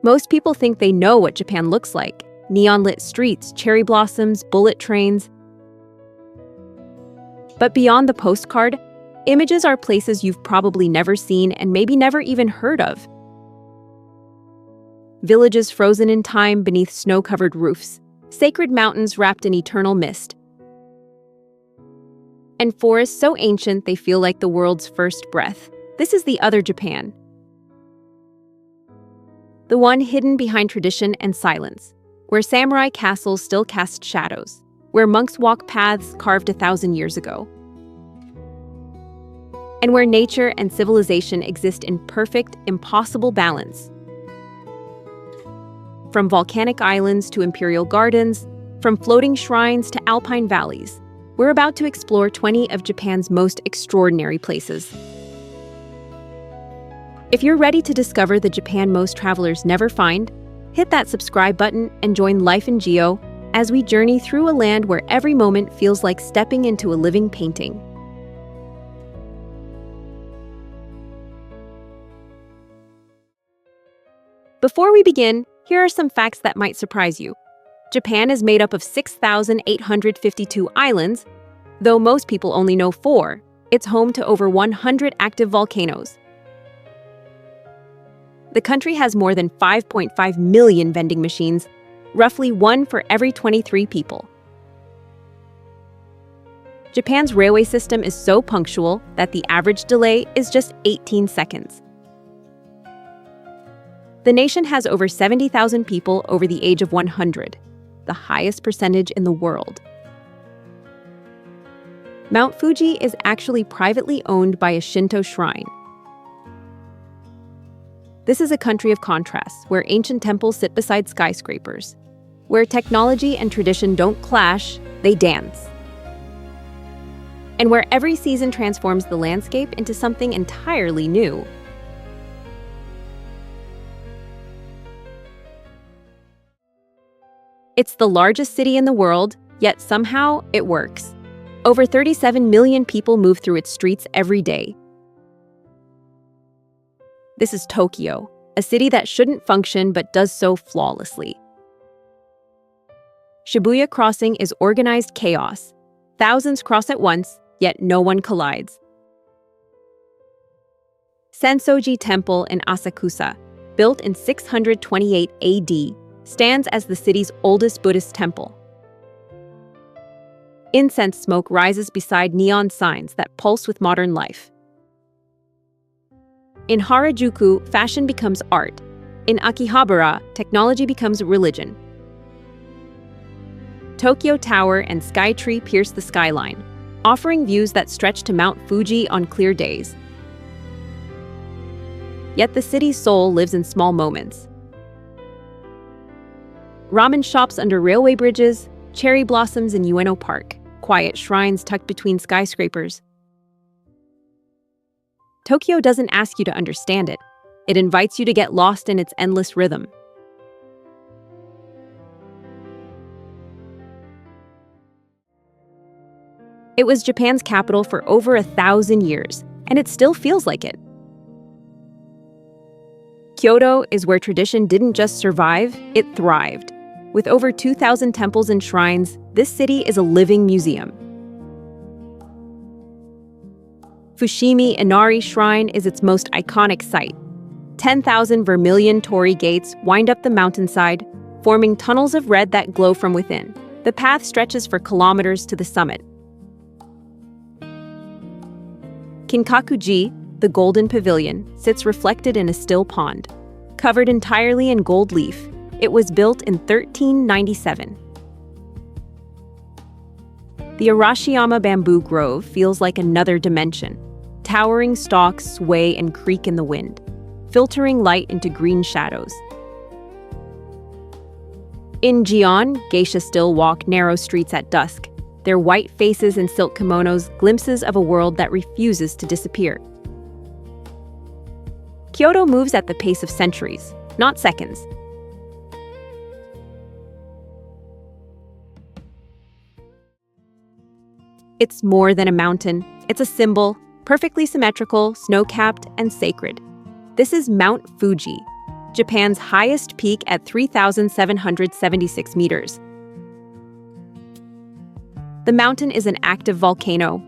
Most people think they know what Japan looks like: neon-lit streets, cherry blossoms, bullet trains. But beyond the postcard, images are places you've probably never seen and maybe never even heard of. Villages frozen in time beneath snow-covered roofs, sacred mountains wrapped in eternal mist, and forests so ancient they feel like the world's first breath. This is the other Japan. The one hidden behind tradition and silence, where samurai castles still cast shadows, where monks walk paths carved 1,000 years ago, and where nature and civilization exist in perfect, impossible balance. From volcanic islands to imperial gardens, from floating shrines to alpine valleys, we're about to explore 20 of Japan's most extraordinary places. If you're ready to discover the Japan most travelers never find, hit that subscribe button and join Life in Geo as we journey through a land where every moment feels like stepping into a living painting. Before we begin, here are some facts that might surprise you. Japan is made up of 6,852 islands. Though most people only know 4, it's home to over 100 active volcanoes. The country has more than 5.5 million vending machines, roughly 1 for every 23 people. Japan's railway system is so punctual that the average delay is just 18 seconds. The nation has over 70,000 people over the age of 100, the highest percentage in the world. Mount Fuji is actually privately owned by a Shinto shrine. This is a country of contrasts, where ancient temples sit beside skyscrapers, where technology and tradition don't clash, they dance, and where every season transforms the landscape into something entirely new. It's the largest city in the world, yet somehow it works. Over 37 million people move through its streets every day. This is Tokyo, a city that shouldn't function but does so flawlessly. Shibuya Crossing is organized chaos. Thousands cross at once, yet no one collides. Sensoji Temple in Asakusa, built in 628 AD, stands as the city's oldest Buddhist temple. Incense smoke rises beside neon signs that pulse with modern life. In Harajuku, fashion becomes art. In Akihabara, technology becomes religion. Tokyo Tower and Skytree pierce the skyline, offering views that stretch to Mount Fuji on clear days. Yet the city's soul lives in small moments. Ramen shops under railway bridges, cherry blossoms in Ueno Park, quiet shrines tucked between skyscrapers. Tokyo doesn't ask you to understand it. It invites you to get lost in its endless rhythm. It was Japan's capital for over 1,000 years, and it still feels like it. Kyoto is where tradition didn't just survive, it thrived. With over 2,000 temples and shrines, this city is a living museum. Fushimi Inari Shrine is its most iconic site. 10,000 vermilion torii gates wind up the mountainside, forming tunnels of red that glow from within. The path stretches for kilometers to the summit. Kinkaku-ji, the golden pavilion, sits reflected in a still pond. Covered entirely in gold leaf, it was built in 1397. The Arashiyama bamboo grove feels like another dimension. Towering stalks sway and creak in the wind, filtering light into green shadows. In Gion, geisha still walk narrow streets at dusk, their white faces and silk kimonos glimpses of a world that refuses to disappear. Kyoto moves at the pace of centuries, not seconds. It's more than a mountain. It's a symbol, perfectly symmetrical, snow-capped, and sacred. This is Mount Fuji, Japan's highest peak at 3,776 meters. The mountain is an active volcano,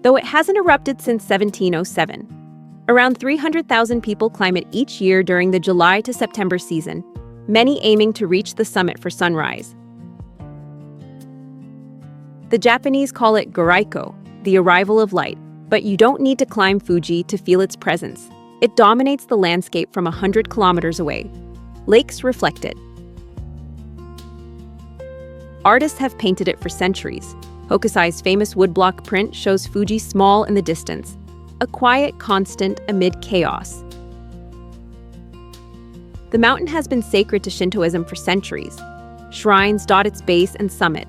though it hasn't erupted since 1707. Around 300,000 people climb it each year during the July to September season, many aiming to reach the summit for sunrise. The Japanese call it Goraiko, the arrival of light, but you don't need to climb Fuji to feel its presence. It dominates the landscape from 100 kilometers away. Lakes reflect it. Artists have painted it for centuries. Hokusai's famous woodblock print shows Fuji small in the distance, a quiet constant amid chaos. The mountain has been sacred to Shintoism for centuries. Shrines dot its base and summit.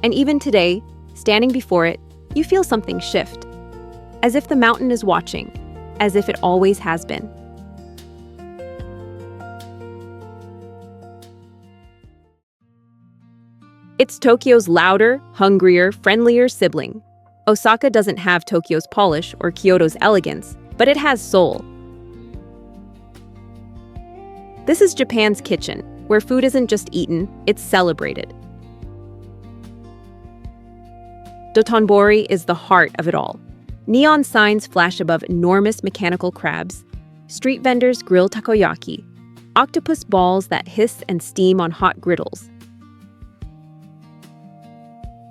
And even today, standing before it, you feel something shift. As if the mountain is watching, as if it always has been. It's Tokyo's louder, hungrier, friendlier sibling. Osaka doesn't have Tokyo's polish or Kyoto's elegance, but it has soul. This is Japan's kitchen, where food isn't just eaten, it's celebrated. Dotonbori is the heart of it all. Neon signs flash above enormous mechanical crabs. Street vendors grill takoyaki, octopus balls that hiss and steam on hot griddles.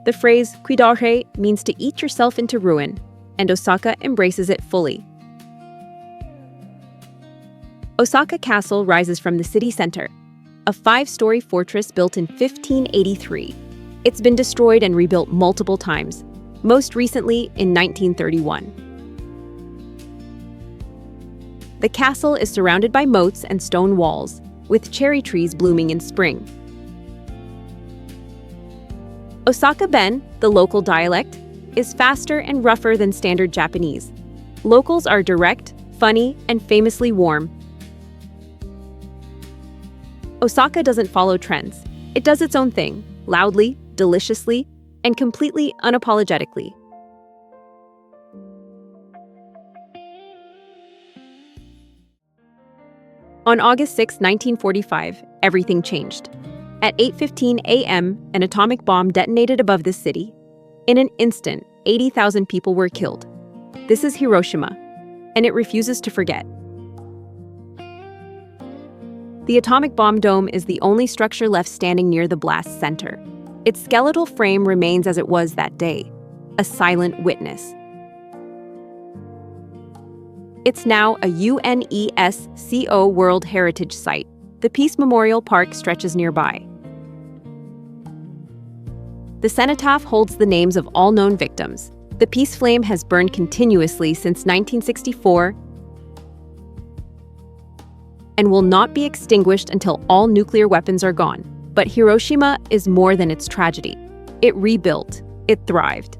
The phrase kuidare means to eat yourself into ruin, and Osaka embraces it fully. Osaka Castle rises from the city center, a 5-story fortress built in 1583. It's been destroyed and rebuilt multiple times, most recently in 1931. The castle is surrounded by moats and stone walls, with cherry trees blooming in spring. Osaka Ben, the local dialect, is faster and rougher than standard Japanese. Locals are direct, funny, and famously warm. Osaka doesn't follow trends. It does its own thing, loudly, deliciously, and completely unapologetically. On August 6, 1945, everything changed. At 8:15 a.m., an atomic bomb detonated above the city. In an instant, 80,000 people were killed. This is Hiroshima, and it refuses to forget. The atomic bomb dome is the only structure left standing near the blast center. Its skeletal frame remains as it was that day, a silent witness. It's now a UNESCO World Heritage Site. The Peace Memorial Park stretches nearby. The cenotaph holds the names of all known victims. The peace flame has burned continuously since 1964 and will not be extinguished until all nuclear weapons are gone. But Hiroshima is more than its tragedy. It rebuilt. It thrived.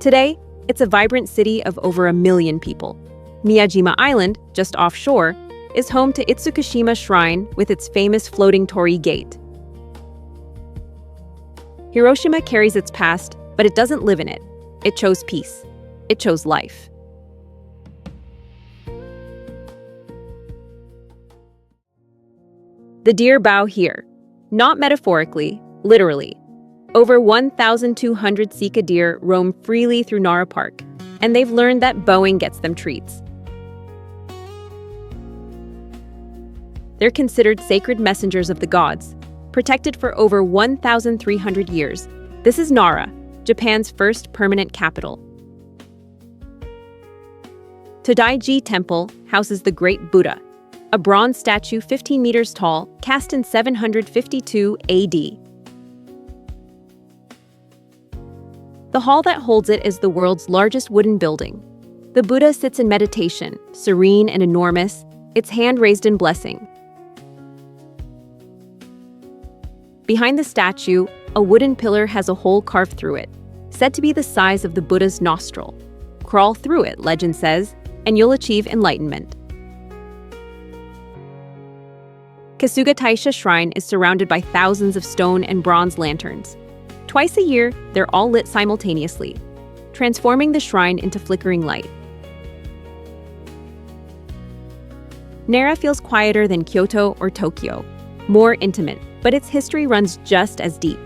Today, it's a vibrant city of over 1 million people. Miyajima Island, just offshore, is home to Itsukushima Shrine with its famous floating torii gate. Hiroshima carries its past, but it doesn't live in it. It chose peace. It chose life. The deer bow here. Not metaphorically, literally. Over 1,200 Sika deer roam freely through Nara Park, and they've learned that bowing gets them treats. They're considered sacred messengers of the gods, protected for over 1,300 years. This is Nara, Japan's first permanent capital. Todaiji Temple houses the Great Buddha, a bronze statue 15 meters tall, cast in 752 AD. The hall that holds it is the world's largest wooden building. The Buddha sits in meditation, serene and enormous, its hand raised in blessing. Behind the statue, a wooden pillar has a hole carved through it, said to be the size of the Buddha's nostril. Crawl through it, legend says, and you'll achieve enlightenment. Kasuga Taisha Shrine is surrounded by thousands of stone and bronze lanterns. Twice a year, they're all lit simultaneously, transforming the shrine into flickering light. Nara feels quieter than Kyoto or Tokyo, more intimate, but its history runs just as deep.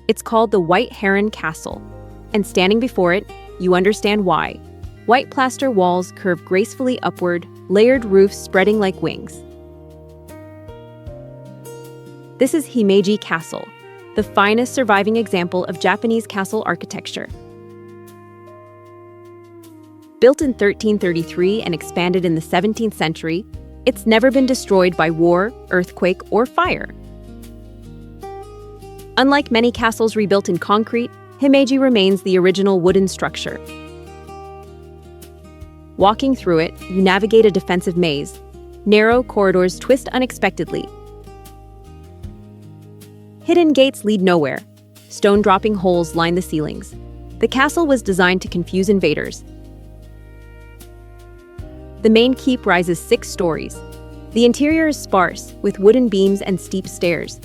It's called the White Heron Castle, and standing before it, you understand why. White plaster walls curve gracefully upward, layered roofs spreading like wings. This is Himeji Castle, the finest surviving example of Japanese castle architecture. Built in 1333 and expanded in the 17th century, it's never been destroyed by war, earthquake, or fire. Unlike many castles rebuilt in concrete, Himeji remains the original wooden structure. Walking through it, you navigate a defensive maze. Narrow corridors twist unexpectedly. Hidden gates lead nowhere. Stone-dropping holes line the ceilings. The castle was designed to confuse invaders. The main keep rises 6 stories. The interior is sparse, with wooden beams and steep stairs.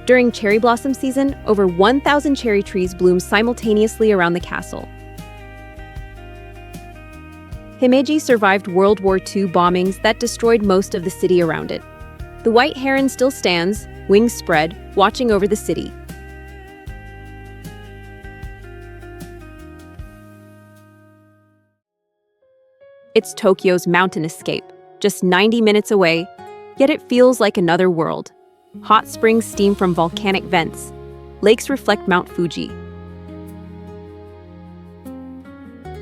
During cherry blossom season, over 1,000 cherry trees bloom simultaneously around the castle. Himeji survived World War II bombings that destroyed most of the city around it. The White Heron still stands, wings spread, watching over the city. It's Tokyo's mountain escape, just 90 minutes away, yet it feels like another world. Hot springs steam from volcanic vents. Lakes reflect Mount Fuji.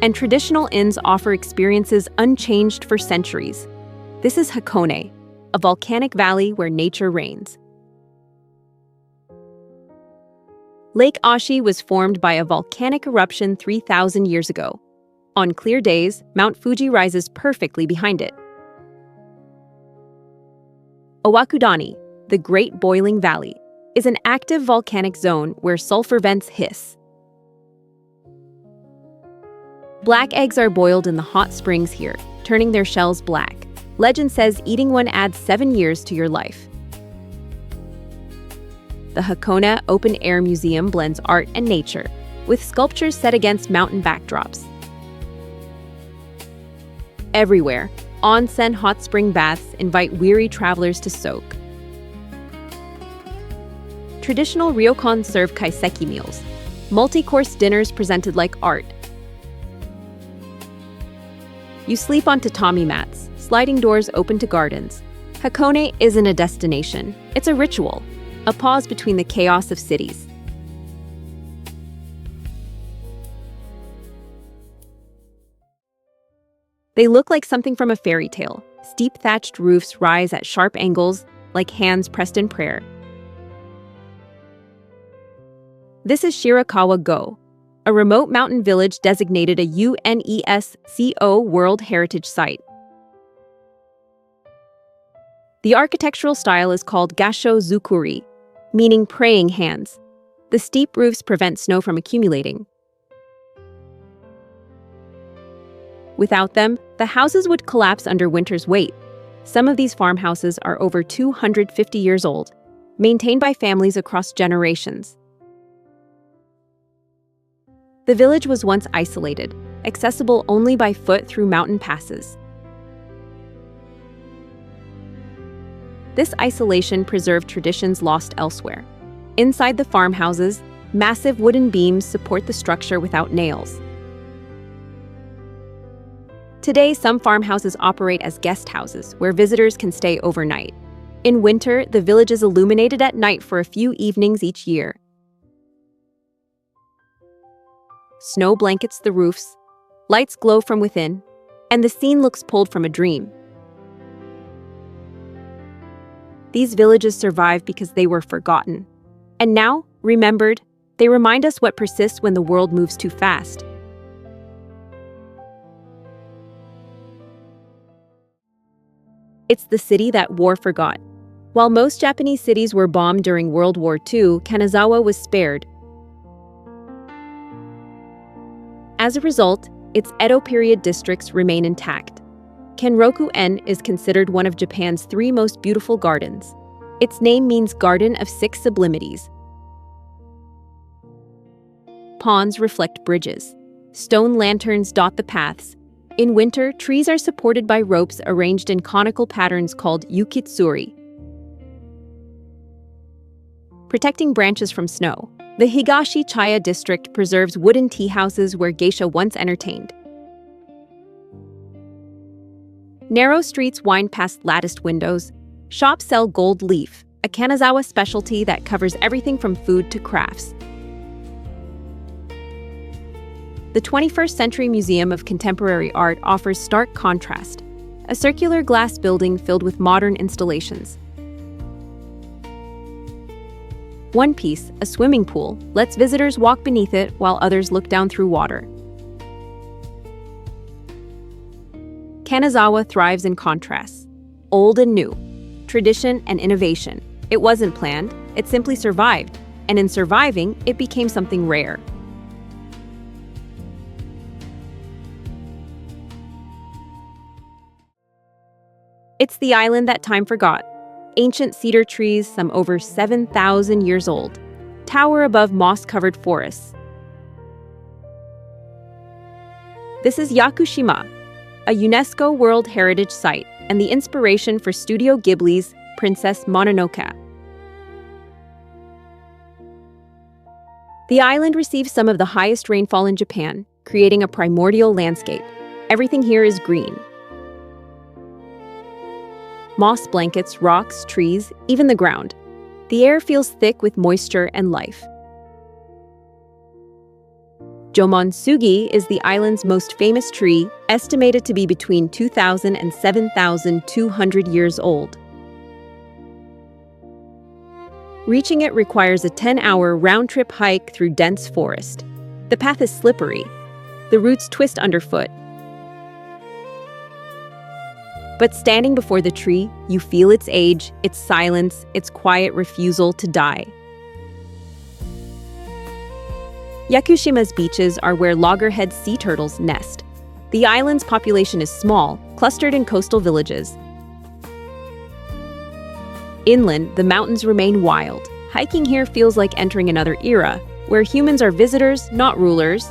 And traditional inns offer experiences unchanged for centuries. This is Hakone, a volcanic valley where nature reigns. Lake Ashi was formed by a volcanic eruption 3,000 years ago. On clear days, Mount Fuji rises perfectly behind it. Owakudani, the Great Boiling Valley, is an active volcanic zone where sulfur vents hiss. Black eggs are boiled in the hot springs here, turning their shells black. Legend says eating one adds 7 years to your life. The Hakone Open Air Museum blends art and nature, with sculptures set against mountain backdrops. Everywhere, onsen hot spring baths invite weary travelers to soak. Traditional ryokans serve kaiseki meals, multi-course dinners presented like art. You sleep on tatami mats, sliding doors open to gardens. Hakone isn't a destination, it's a ritual, a pause between the chaos of cities. They look like something from a fairy tale. Steep thatched roofs rise at sharp angles, like hands pressed in prayer. This is Shirakawa-go, a remote mountain village designated a UNESCO World Heritage Site. The architectural style is called Gasho Zukuri, meaning praying hands. The steep roofs prevent snow from accumulating. Without them, the houses would collapse under winter's weight. Some of these farmhouses are over 250 years old, maintained by families across generations. The village was once isolated, accessible only by foot through mountain passes. This isolation preserved traditions lost elsewhere. Inside the farmhouses, massive wooden beams support the structure without nails. Today, some farmhouses operate as guest houses where visitors can stay overnight. In winter, the village is illuminated at night for a few evenings each year. Snow blankets the roofs, lights glow from within, and the scene looks pulled from a dream. These villages survive because they were forgotten. And now, remembered, they remind us what persists when the world moves too fast. It's the city that war forgot. While most Japanese cities were bombed during World War II, Kanazawa was spared. As a result, its Edo period districts remain intact. Kenroku-en is considered one of Japan's 3 most beautiful gardens. Its name means Garden of 6 Sublimities. ponds reflect bridges. Stone lanterns dot the paths. In winter, trees are supported by ropes arranged in conical patterns called yukitsuri, protecting branches from snow. The Higashi Chaya district preserves wooden tea houses where geisha once entertained. Narrow streets wind past latticed windows. Shops sell gold leaf, a Kanazawa specialty that covers everything from food to crafts. The 21st Century Museum of Contemporary Art offers stark contrast, a circular glass building filled with modern installations. One piece, a swimming pool, lets visitors walk beneath it while others look down through water. Kanazawa thrives in contrasts, old and new, tradition and innovation. It wasn't planned, it simply survived, and in surviving, it became something rare. It's the island that time forgot. Ancient cedar trees, some over 7,000 years old, tower above moss-covered forests. This is Yakushima, a UNESCO World Heritage Site and the inspiration for Studio Ghibli's Princess Mononoke. The island receives some of the highest rainfall in Japan, creating a primordial landscape. Everything here is green. Moss blankets, rocks, trees, even the ground. The air feels thick with moisture and life. Jomonsugi is the island's most famous tree, estimated to be between 2,000 and 7,200 years old. Reaching it requires a 10-hour round-trip hike through dense forest. The path is slippery. The roots twist underfoot. But standing before the tree, you feel its age, its silence, its quiet refusal to die. Yakushima's beaches are where loggerhead sea turtles nest. The island's population is small, clustered in coastal villages. Inland, the mountains remain wild. Hiking here feels like entering another era, where humans are visitors, not rulers.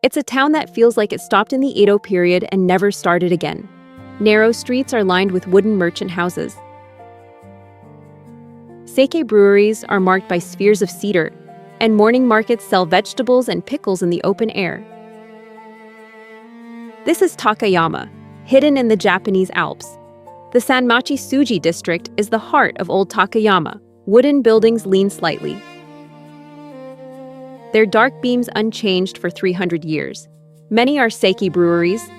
It's a town that feels like it stopped in the Edo period and never started again. Narrow streets are lined with wooden merchant houses. Sake breweries are marked by spheres of cedar, and morning markets sell vegetables and pickles in the open air. This is Takayama, hidden in the Japanese Alps. The Sanmachi Suji district is the heart of old Takayama. Wooden buildings lean slightly, their dark beams unchanged for 300 years. Many are sake breweries.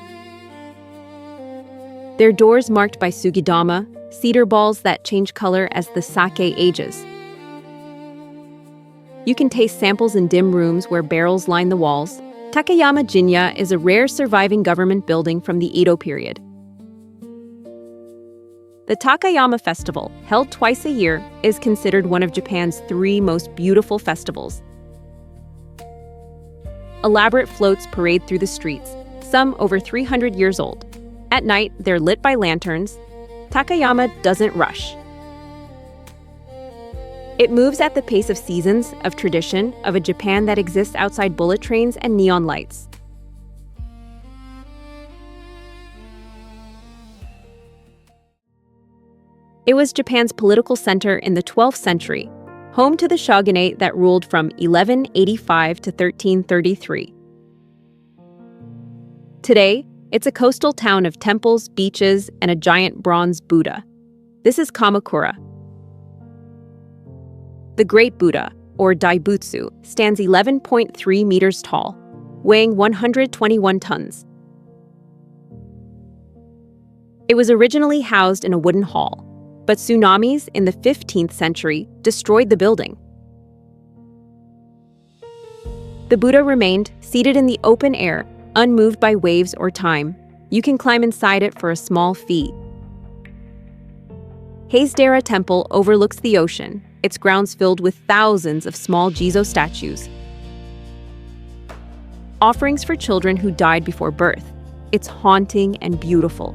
Their doors marked by sugidama, cedar balls that change color as the sake ages. You can taste samples in dim rooms where barrels line the walls. Takayama Jinya is a rare surviving government building from the Edo period. The Takayama Festival, held twice a year, is considered one of Japan's 3 most beautiful festivals. Elaborate floats parade through the streets, some over 300 years old. At night, they're lit by lanterns. Takayama doesn't rush. It moves at the pace of seasons, of tradition, of a Japan that exists outside bullet trains and neon lights. It was Japan's political center in the 12th century, home to the shogunate that ruled from 1185 to 1333. Today, it's a coastal town of temples, beaches, and a giant bronze Buddha. This is Kamakura. The Great Buddha, or Daibutsu, stands 11.3 meters tall, weighing 121 tons. It was originally housed in a wooden hall, but tsunamis in the 15th century destroyed the building. The Buddha remained seated in the open air, unmoved by waves or time. You can climb inside it for a small fee. Heisdera Temple overlooks the ocean, its grounds filled with thousands of small Jizo statues. Offerings for children who died before birth. It's haunting and beautiful.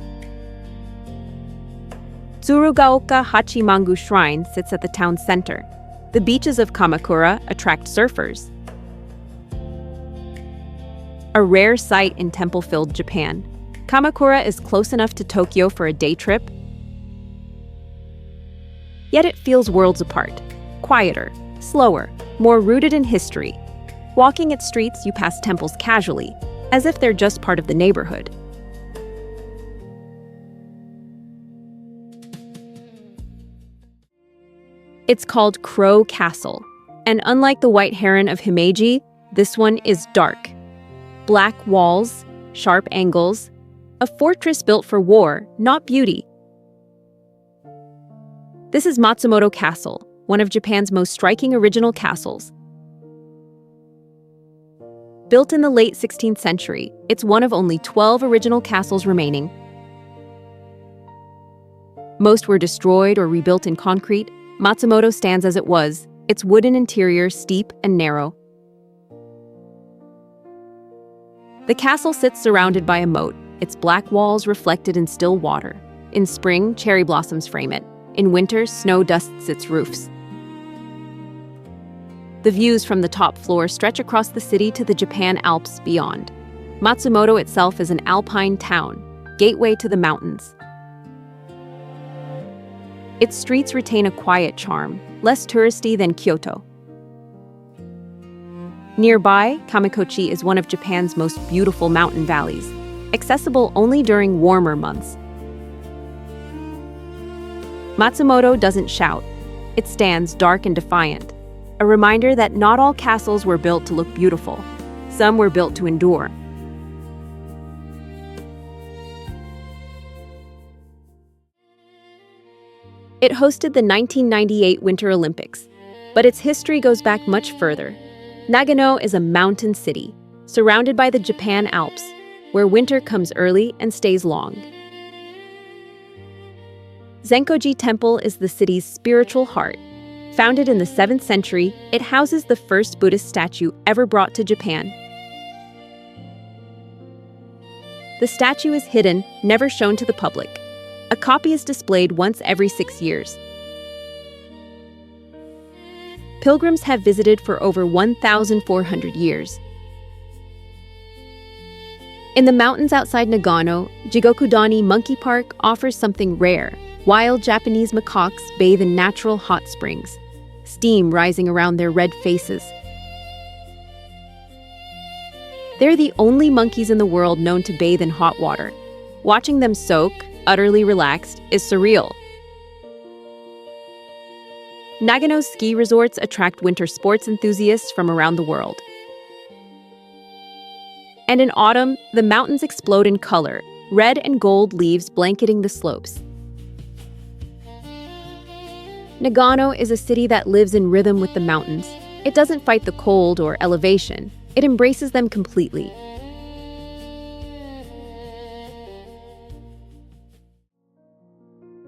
Tsurugaoka Hachimangu Shrine sits at the town's center. The beaches of Kamakura attract surfers. A rare sight in temple-filled Japan, Kamakura is close enough to Tokyo for a day trip, yet it feels worlds apart, quieter, slower, more rooted in history. Walking its streets, you pass temples casually, as if they're just part of the neighborhood. It's called Crow Castle, and unlike the White Heron of Himeji, this one is dark. Black walls, sharp angles, a fortress built for war, not beauty. This is Matsumoto Castle, one of Japan's most striking original castles. Built in the late 16th century, it's one of only 12 original castles remaining. Most were destroyed or rebuilt in concrete. Matsumoto stands as it was, its wooden interior steep and narrow. The castle sits surrounded by a moat, its black walls reflected in still water. In spring, cherry blossoms frame it. In winter, snow dusts its roofs. The views from the top floor stretch across the city to the Japan Alps beyond. Matsumoto itself is an alpine town, gateway to the mountains. Its streets retain a quiet charm, less touristy than Kyoto. Nearby, Kamikochi is one of Japan's most beautiful mountain valleys, accessible only during warmer months. Matsumoto doesn't shout. It stands dark and defiant, a reminder that not all castles were built to look beautiful. Some were built to endure. It hosted the 1998 Winter Olympics, but its history goes back much further. Nagano is a mountain city, surrounded by the Japan Alps, where winter comes early and stays long. Zenkoji Temple is the city's spiritual heart. Founded in the 7th century, it houses the first Buddhist statue ever brought to Japan. The statue is hidden, never shown to the public. A copy is displayed once every 6 years. Pilgrims have visited for over 1,400 years. In the mountains outside Nagano, Jigokudani Monkey Park offers something rare. Wild Japanese macaques bathe in natural hot springs, steam rising around their red faces. They're the only monkeys in the world known to bathe in hot water. Watching them soak, utterly relaxed, is surreal. Nagano's ski resorts attract winter sports enthusiasts from around the world. And in autumn, the mountains explode in color, red and gold leaves blanketing the slopes. Nagano is a city that lives in rhythm with the mountains. It doesn't fight the cold or elevation. It embraces them completely.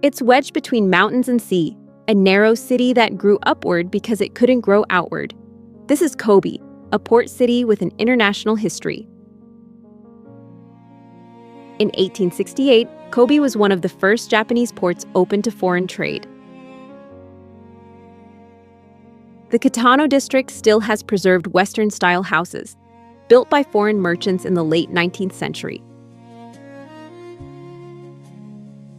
It's wedged between mountains and sea, a narrow city that grew upward because it couldn't grow outward. This is Kobe, a port city with an international history. In 1868, Kobe was one of the first Japanese ports open to foreign trade. The Kitano district still has preserved Western-style houses, built by foreign merchants in the late 19th century.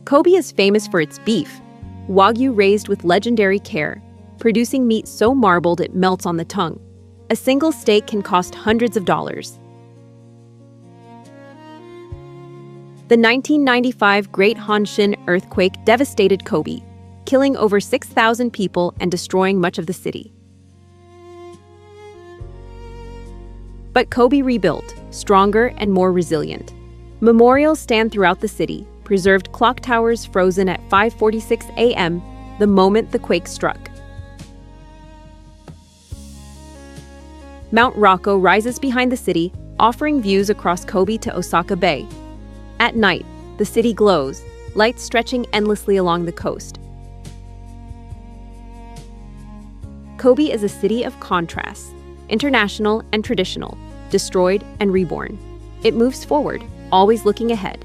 Kobe is famous for its beef, Wagyu raised with legendary care, producing meat so marbled it melts on the tongue. A single steak can cost hundreds of dollars. The 1995 Great Hanshin earthquake devastated Kobe, killing over 6,000 people and destroying much of the city. But Kobe rebuilt, stronger and more resilient. Memorials stand throughout the city, preserved clock towers frozen at 5:46 a.m., the moment the quake struck. Mount Rocco rises behind the city, offering views across Kobe to Osaka Bay. At night, the city glows, lights stretching endlessly along the coast. Kobe is a city of contrasts, international and traditional, destroyed and reborn. It moves forward, always looking ahead.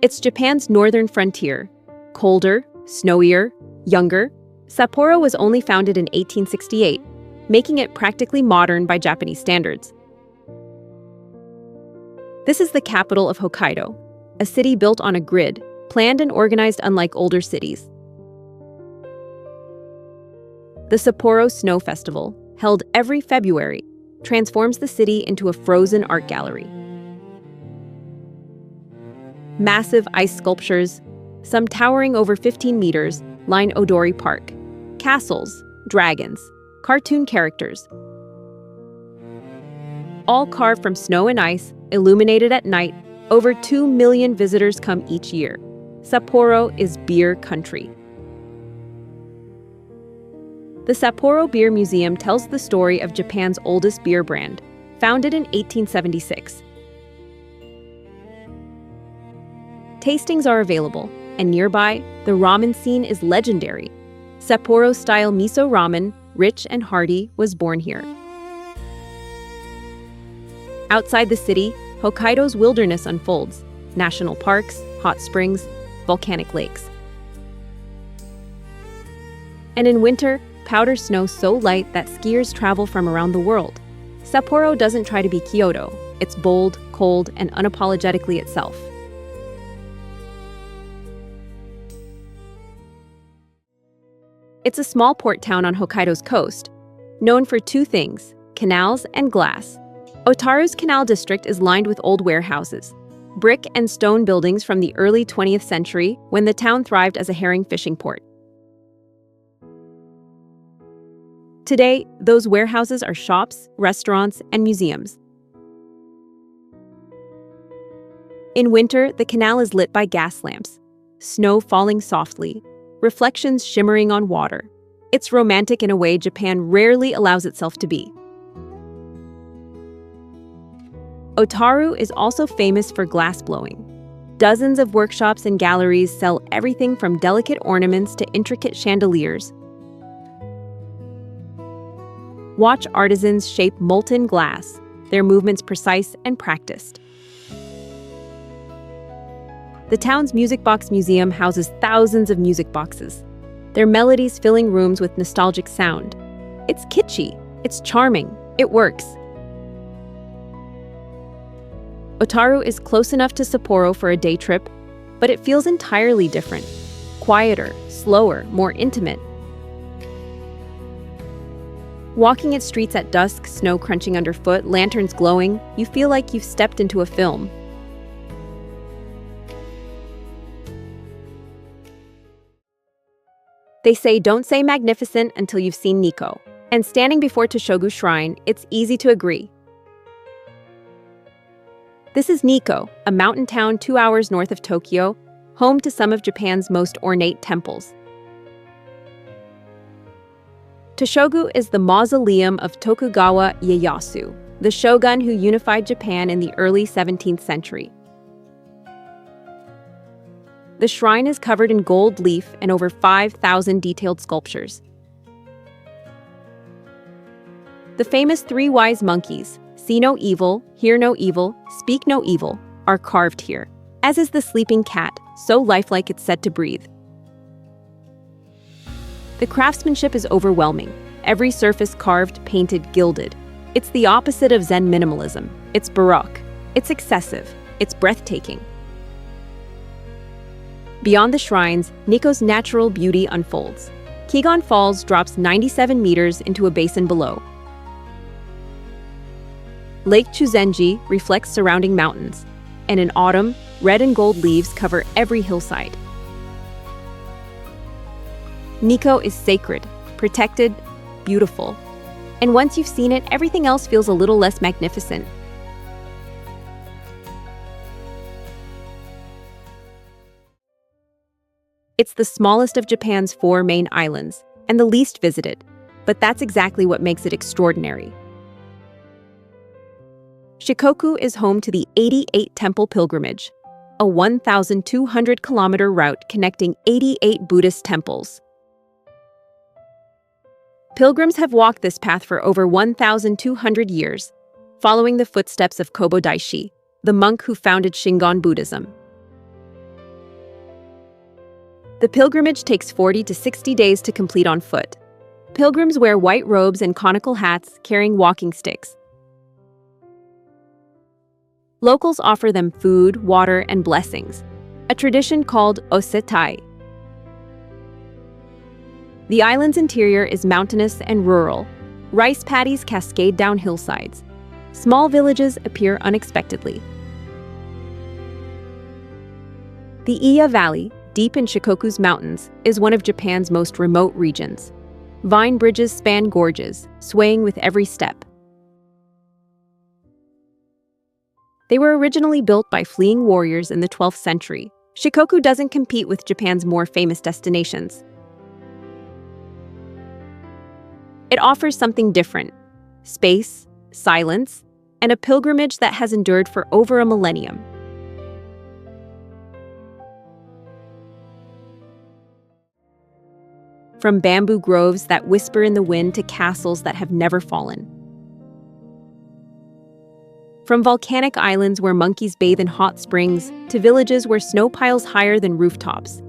It's Japan's northern frontier. Colder, snowier, younger, Sapporo was only founded in 1868, making it practically modern by Japanese standards. This is the capital of Hokkaido, a city built on a grid, planned and organized unlike older cities. The Sapporo Snow Festival, held every February, transforms the city into a frozen art gallery. Massive ice sculptures, some towering over 15 meters, line Odori Park. Castles, dragons, cartoon characters, all carved from snow and ice, illuminated at night. Over 2 million visitors come each year. Sapporo is beer country. The Sapporo Beer Museum tells the story of Japan's oldest beer brand, founded in 1876. Tastings are available, and nearby, the ramen scene is legendary. Sapporo-style miso ramen, rich and hearty, was born here. Outside the city, Hokkaido's wilderness unfolds. National parks, hot springs, volcanic lakes. And in winter, powder snow so light that skiers travel from around the world. Sapporo doesn't try to be Kyoto. It's bold, cold, and unapologetically itself. It's a small port town on Hokkaido's coast, known for two things: canals and glass. Otaru's Canal District is lined with old warehouses, brick and stone buildings from the early 20th century when the town thrived as a herring fishing port. Today, those warehouses are shops, restaurants, and museums. In winter, the canal is lit by gas lamps, snow falling softly, reflections shimmering on water. It's romantic in a way Japan rarely allows itself to be. Otaru is also famous for glassblowing. Dozens of workshops and galleries sell everything from delicate ornaments to intricate chandeliers. Watch artisans shape molten glass, their movements precise and practiced. The town's Music Box Museum houses thousands of music boxes, their melodies filling rooms with nostalgic sound. It's kitschy, it's charming, it works. Otaru is close enough to Sapporo for a day trip, but it feels entirely different. Quieter, slower, more intimate. Walking its streets at dusk, snow crunching underfoot, lanterns glowing, you feel like you've stepped into a film. They say don't say magnificent until you've seen Nikko. And standing before Toshogu Shrine, it's easy to agree. This is Nikko, a mountain town 2 hours north of Tokyo, home to some of Japan's most ornate temples. Toshogu is the mausoleum of Tokugawa Ieyasu, the shogun who unified Japan in the early 17th century. The shrine is covered in gold leaf and over 5,000 detailed sculptures. The famous three wise monkeys, see no evil, hear no evil, speak no evil, are carved here, as is the sleeping cat, so lifelike it's said to breathe. The craftsmanship is overwhelming. Every surface carved, painted, gilded. It's the opposite of Zen minimalism. It's Baroque. It's excessive. It's breathtaking. Beyond the shrines, Nikko's natural beauty unfolds. Kigon Falls drops 97 meters into a basin below. Lake Chuzenji reflects surrounding mountains, and in autumn, red and gold leaves cover every hillside. Nikko is sacred, protected, beautiful. And once you've seen it, everything else feels a little less magnificent. It's the smallest of Japan's 4 main islands, and the least visited, but that's exactly what makes it extraordinary. Shikoku is home to the 88 Temple Pilgrimage, a 1,200-kilometer route connecting 88 Buddhist temples. Pilgrims have walked this path for over 1,200 years, following the footsteps of Kobo Daishi, the monk who founded Shingon Buddhism. The pilgrimage takes 40 to 60 days to complete on foot. Pilgrims wear white robes and conical hats, carrying walking sticks. Locals offer them food, water, and blessings, a tradition called osetai. The island's interior is mountainous and rural. Rice paddies cascade down hillsides. Small villages appear unexpectedly. The Iya Valley, deep in Shikoku's mountains, is one of Japan's most remote regions. Vine bridges span gorges, swaying with every step. They were originally built by fleeing warriors in the 12th century. Shikoku doesn't compete with Japan's more famous destinations. It offers something different: space, silence, and a pilgrimage that has endured for over a millennium. From bamboo groves that whisper in the wind to castles that have never fallen. From volcanic islands where monkeys bathe in hot springs to villages where snow piles higher than rooftops.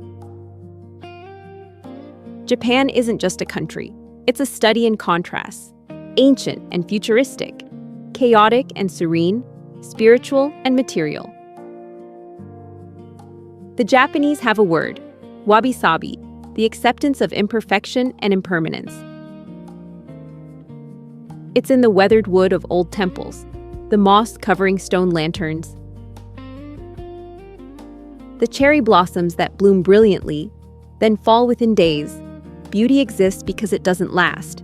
Japan isn't just a country. It's a study in contrasts: ancient and futuristic, chaotic and serene, spiritual and material. The Japanese have a word: wabi-sabi, the acceptance of imperfection and impermanence. It's in the weathered wood of old temples, the moss covering stone lanterns, the cherry blossoms that bloom brilliantly, then fall within days. Beauty exists because it doesn't last.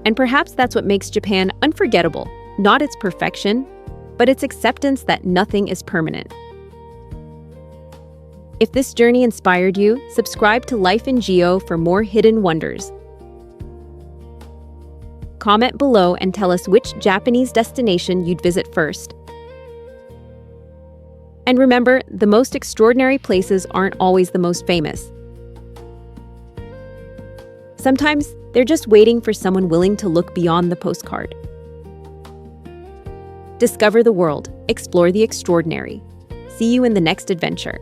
And perhaps that's what makes Japan unforgettable, not its perfection, but its acceptance that nothing is permanent. If this journey inspired you, subscribe to Life in Geo for more hidden wonders. Comment below and tell us which Japanese destination you'd visit first. And remember, the most extraordinary places aren't always the most famous. Sometimes they're just waiting for someone willing to look beyond the postcard. Discover the world, explore the extraordinary. See you in the next adventure.